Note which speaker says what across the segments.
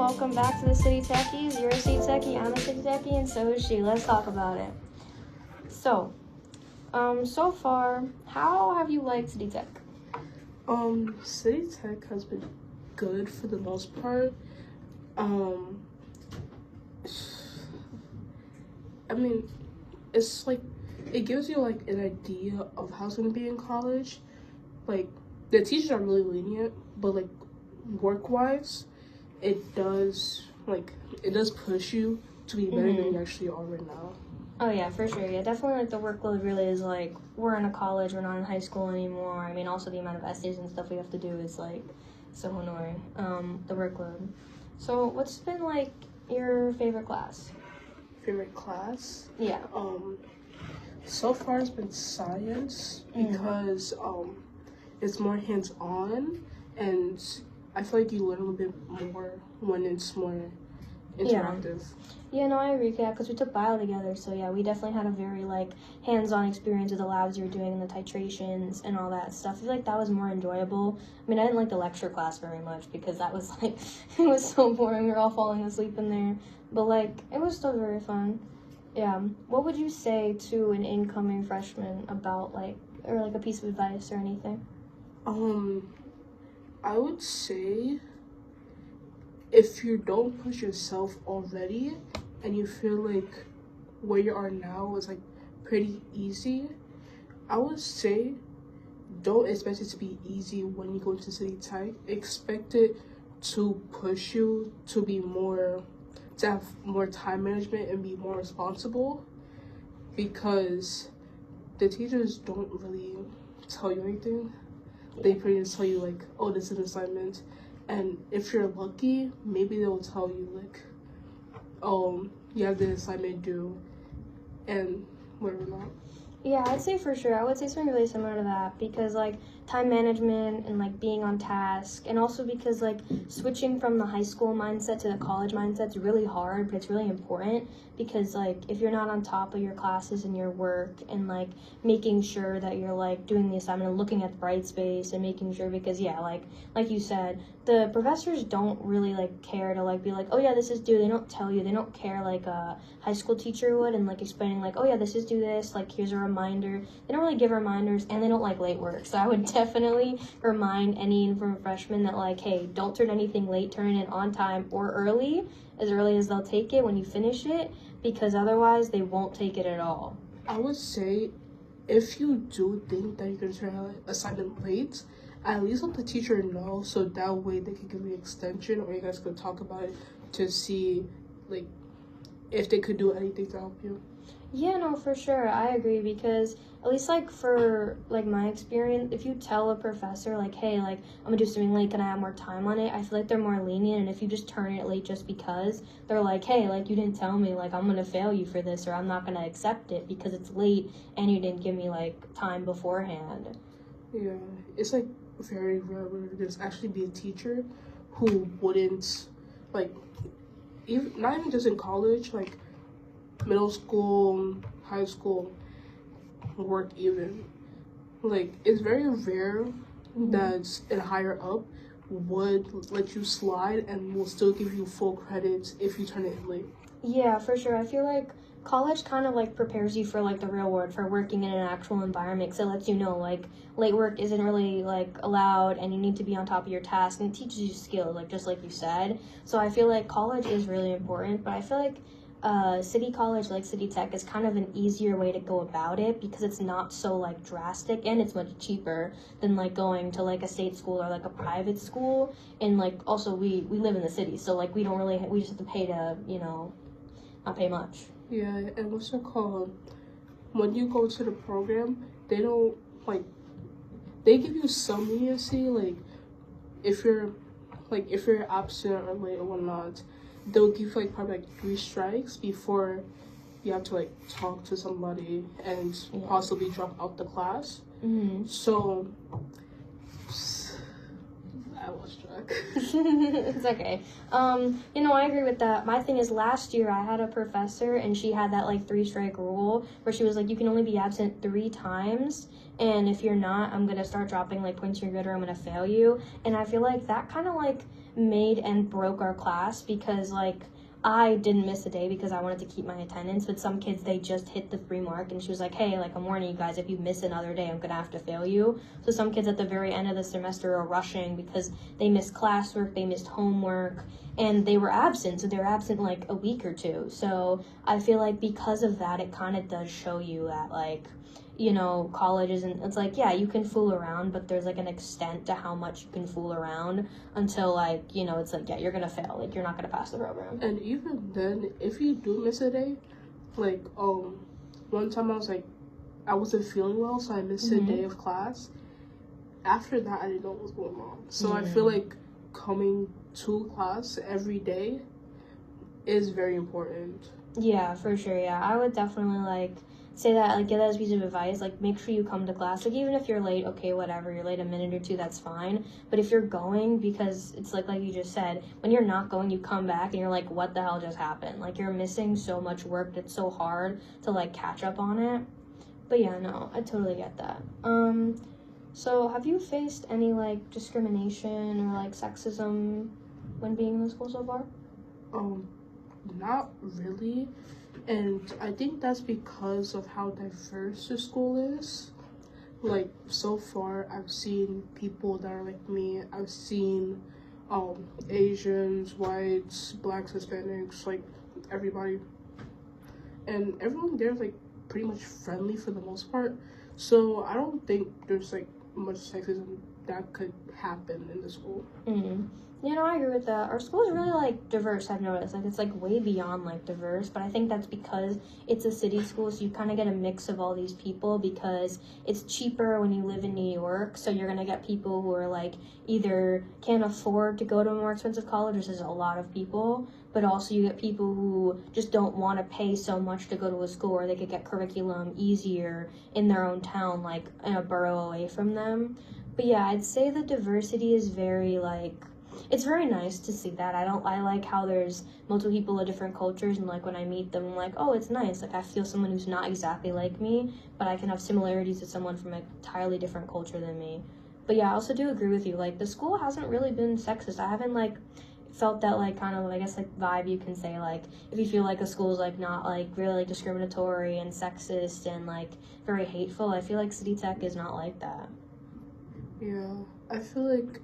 Speaker 1: welcome back to the City Techies. You're a City Techie, I'm a City Techie, and so is she. Let's talk about it. So far, how have you liked City Tech?
Speaker 2: City Tech has been good for the most part. I mean, it's like, it gives you like an idea of how it's gonna be in college. Like, the teachers are really lenient, but like work-wise, it does push you to be better than you actually are right now.
Speaker 1: Oh yeah, for sure. Yeah, definitely. Like the workload really is like we're in a college, we're not in high school anymore. I mean, also the amount of essays and stuff we have to do is like so annoying. The workload. So, what's been like your favorite class?
Speaker 2: Favorite class?
Speaker 1: Yeah.
Speaker 2: So far it's been science because it's more hands-on, and I feel like you learn a little bit more when it's more interactive.
Speaker 1: Yeah, no, I agree. Yeah, because we took bio together, so yeah, we definitely had a very like hands-on experience with the labs you were doing and the titrations and all that stuff. I feel like that was more enjoyable. I mean, I didn't like the lecture class very much because that was like it was so boring. We were all falling asleep in there, but like it was still very fun. Yeah. What would you say to an incoming freshman about like a piece of advice or anything?
Speaker 2: I would say if you don't push yourself already and you feel like where you are now is like pretty easy, I would say don't expect it to be easy when you go into City Tech. Expect it to push you to have more time management and be more responsible, because the teachers don't really tell you anything. They pretty much tell you like, oh, this is an assignment, and if you're lucky, maybe they'll tell you like, oh, you have the assignment due, and whatever not.
Speaker 1: Yeah, I'd say for sure. I would say something really similar to that because, like, time management and, like, being on task, and also because, like, switching from the high school mindset to the college mindset is really hard, but it's really important because, like, if you're not on top of your classes and your work and, like, making sure that you're, like, doing the assignment and looking at the bright space and making sure because, yeah, like you said, the professors don't really, like, care to, like, be like, oh, yeah, this is due. They don't tell you. They don't care like a high school teacher would and, like, explaining, like, oh, yeah, this is due this. Like, here's a reminder. They don't really give reminders, and they don't like late work. So I would definitely remind any freshman that, like, hey, don't turn anything late. Turn it in on time or early as they'll take it when you finish it, because otherwise they won't take it at all.
Speaker 2: I would say if you do think that you're going to turn an assignment late, at least let the teacher know so that way they can give you extension, or you guys could talk about it to see like if they could do anything to help you.
Speaker 1: Yeah, no, for sure. I agree because at least like for like my experience, if you tell a professor like, hey, like I'm gonna do something late, can I have more time on it? I feel like they're more lenient, and if you just turn it late just because, they're like, hey, like you didn't tell me, like I'm gonna fail you for this, or I'm not gonna accept it because it's late and you didn't give me like time beforehand.
Speaker 2: Yeah, it's like very rare where there's actually be a teacher who wouldn't like, not even just in college, like middle school, high school, work even. Like, it's very rare that a higher up would let you slide and will still give you full credit if you turn it in late.
Speaker 1: Yeah, for sure. I feel like college kind of like prepares you for like the real world, for working in an actual environment, because it lets you know like late work isn't really like allowed and you need to be on top of your task, and it teaches you skills, like just like you said. So I feel like college is really important, but I feel like city college, like City Tech, is kind of an easier way to go about it because it's not so like drastic, and it's much cheaper than like going to like a state school or like a private school. And like also we live in the city, so like we just have to pay to not pay much.
Speaker 2: Yeah, and what's it called? When you go to the program, they don't like, they give you some leniency, like if you're absent or late or whatnot, they'll give you like probably like 3 strikes before you have to like talk to somebody and possibly drop out the class. So I was struck.
Speaker 1: It's okay. I agree with that. My thing is, last year I had a professor and she had that like 3-strike rule where she was like, you can only be absent 3 times, and if you're not, I'm gonna start dropping like points in your grade, or I'm gonna fail you. And I feel like that kind of like made and broke our class because, like, I didn't miss a day because I wanted to keep my attendance, but some kids, they just hit the 3 mark, and she was like, hey, like, I'm warning you guys, if you miss another day, I'm gonna have to fail you. So some kids at the very end of the semester are rushing because they missed classwork, they missed homework, and they were absent, so they were absent, like, a week or two. So I feel like because of that, it kind of does show you that, like, you know, college isn't, it's like, yeah, you can fool around, but there's, like, an extent to how much you can fool around until, like, you know, it's like, yeah, you're gonna fail, like, you're not gonna pass the program.
Speaker 2: And even then, if you do miss a day, like, one time I wasn't feeling well, so I missed a day of class. After that, I didn't know what was going on. So I feel like coming to class every day is very important.
Speaker 1: Yeah, for sure, yeah. I would definitely, like, say that, like, give that as a piece of advice, like, make sure you come to class, like, even if you're late, okay, whatever, you're late a minute or two, that's fine, but if you're going, because it's like you just said, when you're not going, you come back, and you're like, what the hell just happened? Like, you're missing so much work, it's so hard to, like, catch up on it, but yeah, no, I totally get that. So have you faced any, like, discrimination or, like, sexism when being in the school so far?
Speaker 2: Not really. And I think that's because of how diverse the school is. Like, so far, I've seen people that are like me. I've seen Asians, whites, blacks, Hispanics, like, everybody. And everyone there is, like, pretty much friendly for the most part. So I don't think there's, like, much sexism that could happen in the school.
Speaker 1: You know, I agree with that. Our school is really, like, diverse, I've noticed. Like, it's, like, way beyond, like, diverse. But I think that's because it's a city school, so you kind of get a mix of all these people because it's cheaper when you live in New York. So you're going to get people who are, like, either can't afford to go to a more expensive college, which is a lot of people. But also you get people who just don't want to pay so much to go to a school where they could get curriculum easier in their own town, like, in a borough away from them. But, yeah, I'd say the diversity is very, like... It's very nice to see that. I like how there's multiple people of different cultures, and, like, when I meet them, I'm like, oh, it's nice. Like, I feel someone who's not exactly like me, but I can have similarities with someone from an entirely different culture than me. But, yeah, I also do agree with you. Like, the school hasn't really been sexist. I haven't, like, felt that, like, kind of, I guess, like, vibe you can say, like, if you feel like a school is, like, not, like, really, like, discriminatory and sexist and, like, very hateful, I feel like City Tech is not like that.
Speaker 2: Yeah, I feel like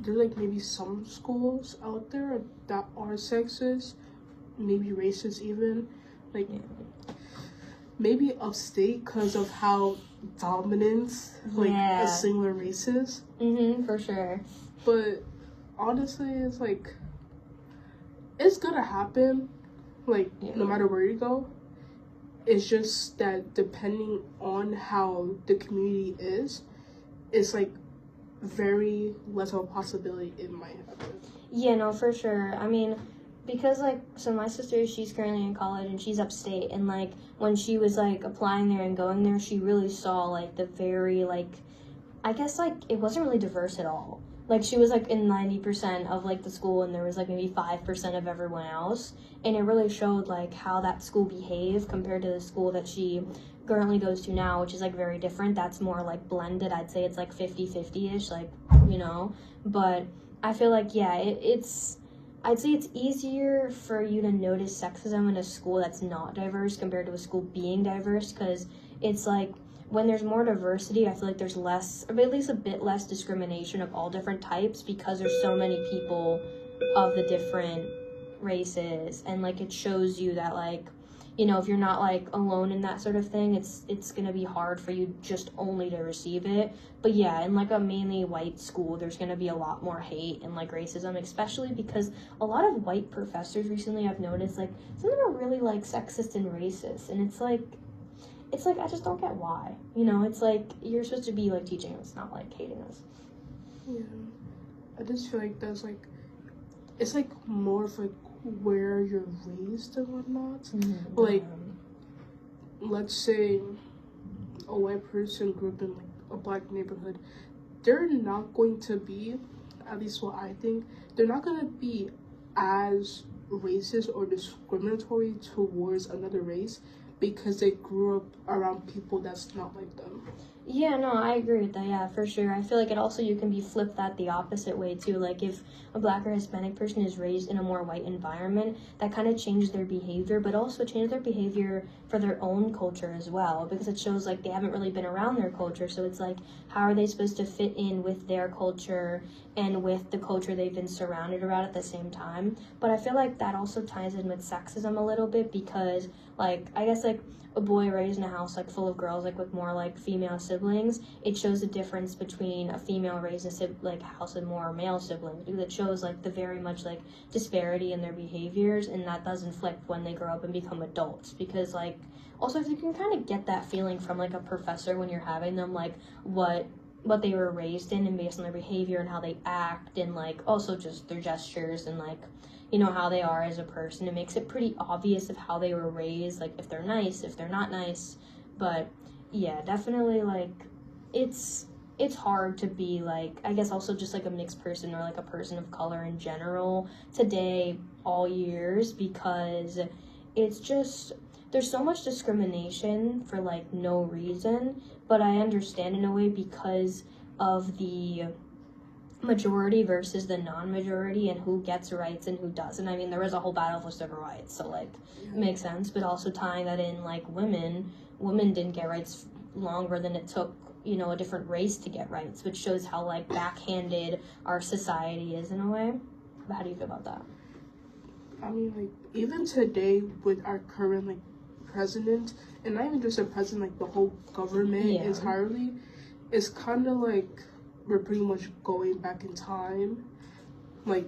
Speaker 2: there are, like, maybe some schools out there that are sexist, maybe racist even, like, maybe upstate because of how dominant, like, a singular race is.
Speaker 1: For sure.
Speaker 2: But honestly, it's, like, it's gonna happen, like, no matter where you go. It's just that depending on how the community is, it's, like, very less of a possibility it might happen.
Speaker 1: Yeah, no, for sure. I mean, because, like, so my sister, she's currently in college, and she's upstate, and, like, when she was, like, applying there and going there, she really saw, like, the very, like, I guess, like, it wasn't really diverse at all. Like, she was, like, in 90% of, like, the school, and there was, like, maybe 5% of everyone else, and it really showed, like, how that school behaved compared to the school that she currently goes to now, which is, like, very different. That's more, like, blended. I'd say it's, like, 50-50-ish, like, you know, but I feel like, yeah, I'd say it's easier for you to notice sexism in a school that's not diverse compared to a school being diverse, because it's, like, when there's more diversity, I feel like there's less, or at least a bit less discrimination of all different types, because there's so many people of the different races, and, like, it shows you that, like, you know, if you're not, like, alone in that sort of thing, it's gonna be hard for you just only to receive it. But yeah, in, like, a mainly white school, there's gonna be a lot more hate and, like, racism, especially because a lot of white professors recently, I've noticed, like, some of them are really, like, sexist and racist, and it's like, I just don't get why. You know, it's like, you're supposed to be, like, teaching us, not, like, hating us.
Speaker 2: Yeah. I just feel like there's, like, it's, like, more of, like, where you're raised and whatnot. Like, let's say a white person grew up in, like, a black neighborhood. They're not going to be, at least what I think, they're not going to be as racist or discriminatory towards another race because they grew up around people that's not like them.
Speaker 1: Yeah, no, I agree with that. Yeah, for sure. I feel like it also, you can be flipped that the opposite way too. Like if a black or Hispanic person is raised in a more white environment, that kind of changes their behavior, but also changes their behavior for their own culture as well, because it shows like they haven't really been around their culture. So it's like, how are they supposed to fit in with their culture and with the culture they've been surrounded around at the same time? But I feel like that also ties in with sexism a little bit, because like, I guess like a boy raised in a house like full of girls, like with more like female siblings, it shows the difference between a female raised in a like house with more male siblings, because it shows like the very much like disparity in their behaviors, and that doesn't flip when they grow up and become adults. Because like, also if you can kind of get that feeling from like a professor when you're having them, like what they were raised in and based on their behavior and how they act, and like also just their gestures and like, you know, how they are as a person. It makes it pretty obvious of how they were raised, like if they're nice, if they're not nice. But yeah, definitely like it's hard to be like, I guess also just like a mixed person or like a person of color in general today, all years, because it's just, there's so much discrimination for like no reason. But I understand in a way because of the majority versus the non-majority and who gets rights and who doesn't. I mean, there was a whole battle for civil rights, so like it makes sense. But also tying that in, like women didn't get rights longer than it took, you know, a different race to get rights, which shows how like backhanded our society is in a way. But how do you feel about that?
Speaker 2: I mean, like, even today with our current, like, president, and not even just a president, like, the whole government entirely, it's kind of like we're pretty much going back in time. Like,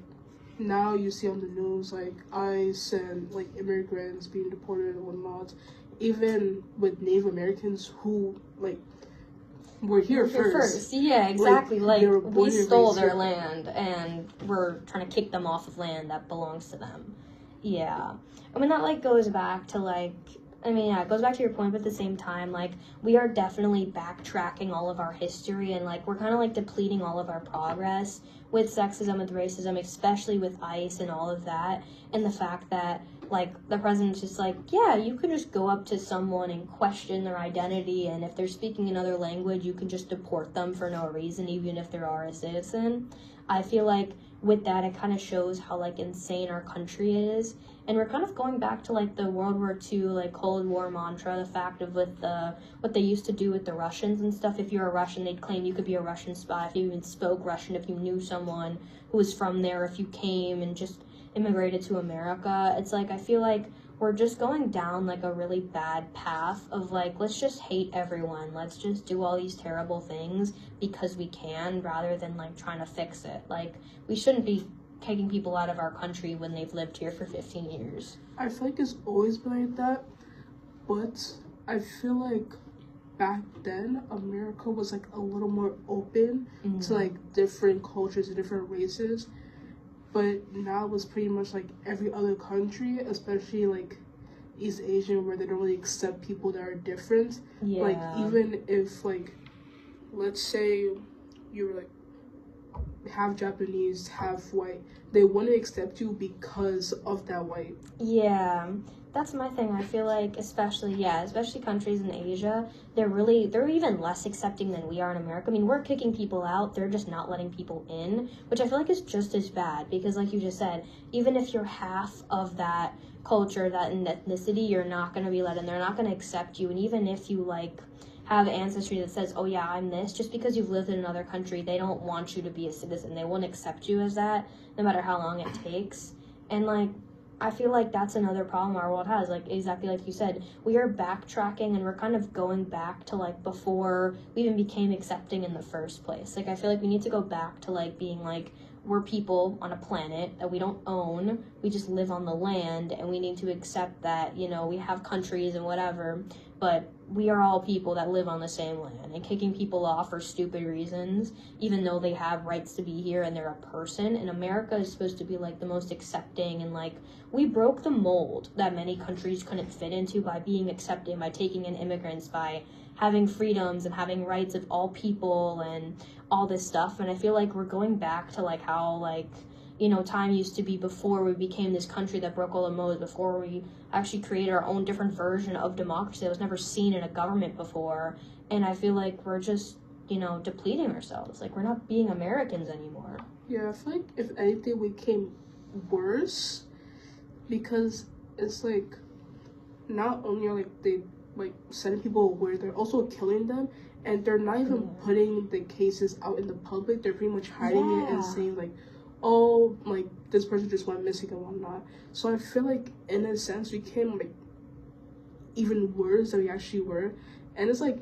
Speaker 2: now you see on the news, like, ICE and, like, immigrants being deported and whatnot. Even with Native Americans who, like, were here first.
Speaker 1: Yeah, exactly. Like we stole their
Speaker 2: here.
Speaker 1: land and we're trying to kick them off of land that belongs to them. Yeah. I mean, that like goes back to like, I mean, yeah, it goes back to your point, but at the same time, like, we are definitely backtracking all of our history, and like we're kind of like depleting all of our progress with sexism, with racism, especially with ICE and all of that. And the fact that like the president's just like, yeah, you could just go up to someone and question their identity, and if they're speaking another language, you can just deport them for no reason, even if they are a citizen. I feel like with that, it kind of shows how like insane our country is. And we're kind of going back to like the World War II, like Cold War mantra, the fact of with the what they used to do with the Russians and stuff. If you're a Russian, they'd claim you could be a Russian spy if you even spoke Russian, if you knew someone who was from there, if you came and just immigrated to America. It's like, I feel like we're just going down like a really bad path of like, let's just hate everyone. Let's just do all these terrible things because we can, rather than like trying to fix it. Like, we shouldn't be kicking people out of our country when they've lived here for 15 years.
Speaker 2: I feel like it's always been like that, but I feel like back then America was like a little more open to like different cultures and different races, but now it's pretty much like every other country, especially like East Asian, where they don't really accept people that are different. Like, even if like, let's say you were like half Japanese, half white, they wouldn't accept you because of that white.
Speaker 1: Yeah, that's my thing. I feel like especially countries in Asia, they're even less accepting than we are in America. I mean, we're kicking people out, they're just not letting people in, which I feel like is just as bad, because like you just said, even if you're half of that culture, that ethnicity, you're not going to be let in. They're not going to accept you. And even if you like have ancestry that says, oh yeah, I'm this, just because you've lived in another country, they don't want you to be a citizen. They won't accept you as that, no matter how long it takes. And like, I feel like that's another problem our world has. Like, exactly like you said, we are backtracking and we're kind of going back to like before we even became accepting in the first place. Like, I feel like we need to go back to like being like, we're people on a planet that we don't own, we just live on the land, and we need to accept that, you know, we have countries and whatever, but we are all people that live on the same land. And kicking people off for stupid reasons, even though they have rights to be here and they're a person, and America is supposed to be like the most accepting, and like, we broke the mold that many countries couldn't fit into by being accepting, by taking in immigrants, by having freedoms and having rights of all people and all this stuff. And I feel like we're going back to like how like, you know, time used to be before we became this country that broke all the molds, before we actually created our own different version of democracy that was never seen in a government before. and I feel like we're just, depleting ourselves. Like, we're not being Americans anymore.
Speaker 2: Yeah, I feel like if anything, we became worse because it's like not only are like they like sending people where they're also killing them, and they're not even putting the cases out in the public. They're pretty much hiding it and saying like, oh, like this person just went missing and whatnot. So I feel like in a sense we became like even worse than we actually were, and it's like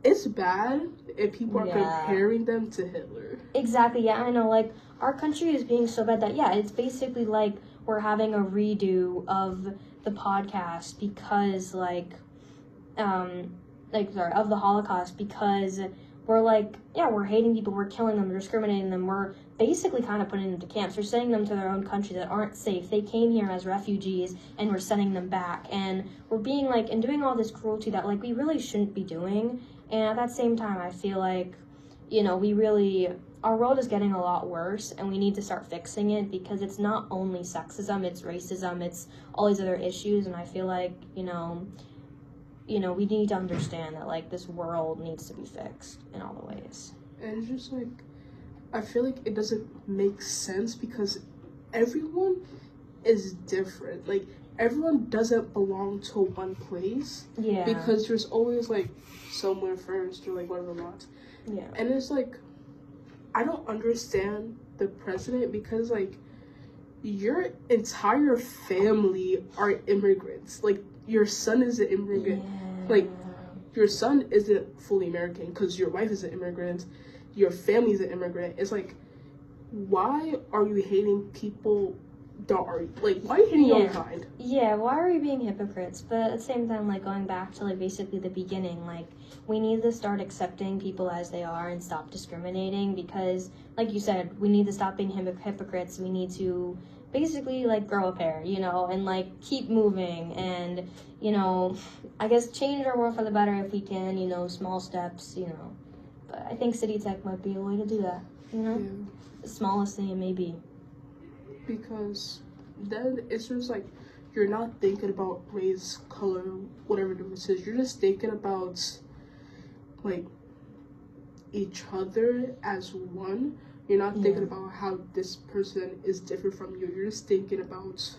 Speaker 2: it's bad if people are comparing them to Hitler.
Speaker 1: Exactly. Yeah, I know. Like, our country is being so bad that it's basically like we're having a redo of the podcast because of the Holocaust, because we're like, we're hating people, we're killing them, we're discriminating them, we're basically kind of putting them to camps. We're sending them to their own country that aren't safe. They came here as refugees, and we're sending them back, and we're being like, and doing all this cruelty that like we really shouldn't be doing. And at that same time, I feel like, our world is getting a lot worse, and we need to start fixing it, because it's not only sexism, it's racism, it's all these other issues, and I feel like, we need to understand that, like, this world needs to be fixed in all the ways.
Speaker 2: And just, like, I feel like it doesn't make sense because everyone is different. Like, everyone doesn't belong to one place.
Speaker 1: Yeah.
Speaker 2: Because there's always, like, somewhere first or, like, whatever not.
Speaker 1: Yeah.
Speaker 2: And it's, like, I don't understand the president because, like, your entire family are immigrants. Like, your son is an immigrant. Yeah. Like, your son isn't fully American because your wife is an immigrant. Your family is an immigrant. It's like, why are you hating people that are, like, why are you hating your own kind?
Speaker 1: Yeah, why are we being hypocrites? But at the same time, like, going back to, like, basically the beginning, like, we need to start accepting people as they are and stop discriminating because, like you said, we need to stop being hypocrites. We need to basically, like, grow a pair, and, like, keep moving and, I guess change our world for the better if we can, small steps, But I think City Tech might be a way to do that,
Speaker 2: Yeah.
Speaker 1: The smallest thing it may be.
Speaker 2: Because then it's just like you're not thinking about race, color, whatever difference is. You're just thinking about like each other as one. You're not thinking about how this person is different from you. You're just thinking about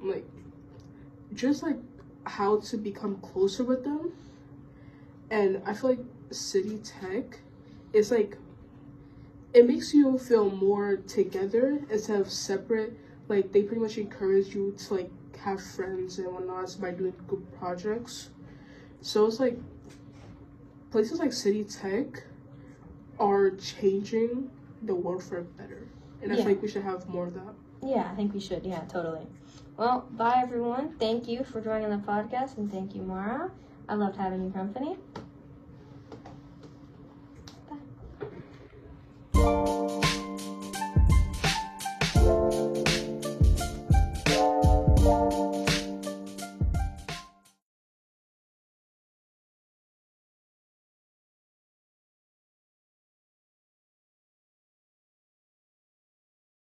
Speaker 2: like just like how to become closer with them. And I feel like City Tech is like it makes you feel more together instead of separate. Like, they pretty much encourage you to, like, have friends and whatnot by doing group projects. So it's like, places like City Tech are changing the world for better. And I think we should have more of that.
Speaker 1: Yeah, I think we should. Yeah, totally. Well, bye, everyone. Thank you for joining the podcast, and thank you, Mara. I loved having your company.